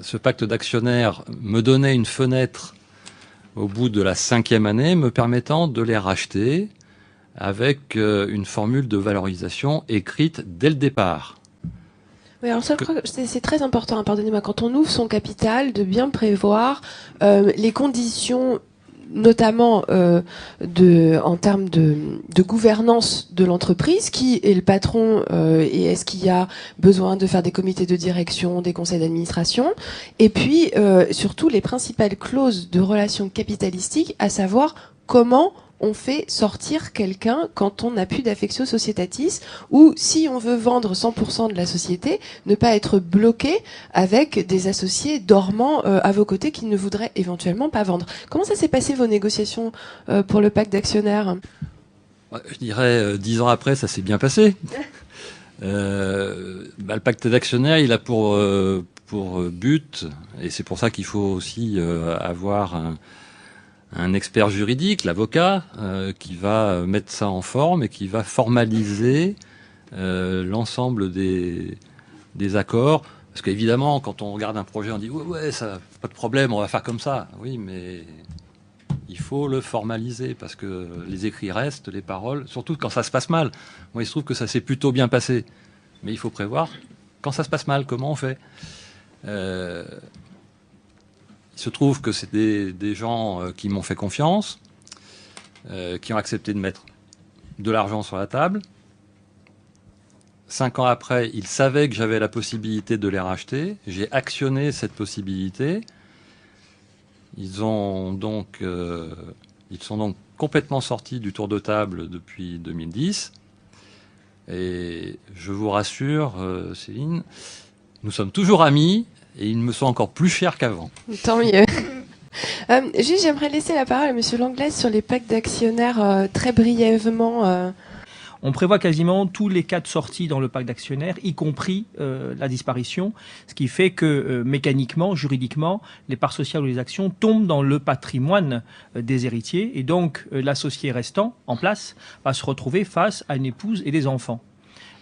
Ce pacte d'actionnaires me donnait une fenêtre au bout de la 5e année, me permettant de les racheter avec une formule de valorisation écrite dès le départ. Oui, alors ça, je crois que c'est très important, hein, pardonnez-moi, quand on ouvre son capital, de bien prévoir les conditions, notamment en termes de gouvernance de l'entreprise, qui est le patron et est-ce qu'il y a besoin de faire des comités de direction, des conseils d'administration, et puis surtout les principales clauses de relations capitalistiques, à savoir comment on fait sortir quelqu'un quand on n'a plus d'affectio societatis, ou si on veut vendre 100% de la société, ne pas être bloqué avec des associés dormants à vos côtés qui ne voudraient éventuellement pas vendre. Comment ça s'est passé vos négociations pour le pacte d'actionnaires ? Je dirais 10 ans après, ça s'est bien passé. Le pacte d'actionnaires, il a pour but, et c'est pour ça qu'il faut aussi avoir un expert juridique, l'avocat, qui va mettre ça en forme et qui va formaliser l'ensemble des accords. Parce qu'évidemment, quand on regarde un projet, on dit ouais, ça, pas de problème, on va faire comme ça. Oui, mais il faut le formaliser parce que les écrits restent, les paroles, surtout quand ça se passe mal. Moi, il se trouve que ça s'est plutôt bien passé. Mais il faut prévoir quand ça se passe mal, comment on fait. Il se trouve que c'est des gens qui m'ont fait confiance, qui ont accepté de mettre de l'argent sur la table. 5 ans après, ils savaient que j'avais la possibilité de les racheter. J'ai actionné cette possibilité. Ils sont donc complètement sortis du tour de table depuis 2010. Et je vous rassure, Céline, nous sommes toujours amis. Et ils me sont encore plus chers qu'avant. Tant mieux. Juste, j'aimerais laisser la parole à Monsieur Langlais sur les pactes d'actionnaires très brièvement. On prévoit quasiment tous les cas de sortie dans le pacte d'actionnaires, y compris la disparition, ce qui fait que mécaniquement, juridiquement, les parts sociales ou les actions tombent dans le patrimoine des héritiers et donc l'associé restant en place va se retrouver face à une épouse et des enfants.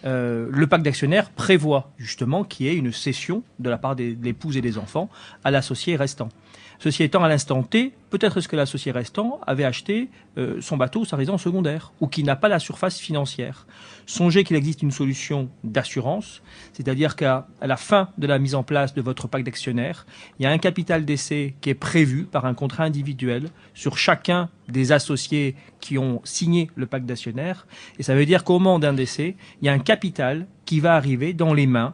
Le pacte d'actionnaires prévoit justement qu'il y ait une cession de la part de l'épouse et des enfants à l'associé restant. Ceci étant, à l'instant T, peut-être est-ce que l'associé restant avait acheté son bateau ou sa résidence secondaire, ou qui n'a pas la surface financière. Songez qu'il existe une solution d'assurance, c'est-à-dire qu'à la fin de la mise en place de votre pacte d'actionnaires, il y a un capital d'essai qui est prévu par un contrat individuel sur chacun des associés qui ont signé le pacte d'actionnaires. Et ça veut dire qu'au moment d'un décès, il y a un capital qui va arriver dans les mains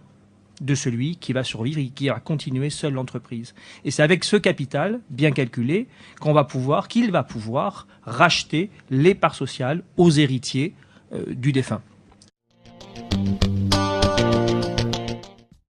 de celui qui va survivre et qui va continuer seul l'entreprise. Et c'est avec ce capital bien calculé qu'il va pouvoir racheter les parts sociales aux héritiers du défunt.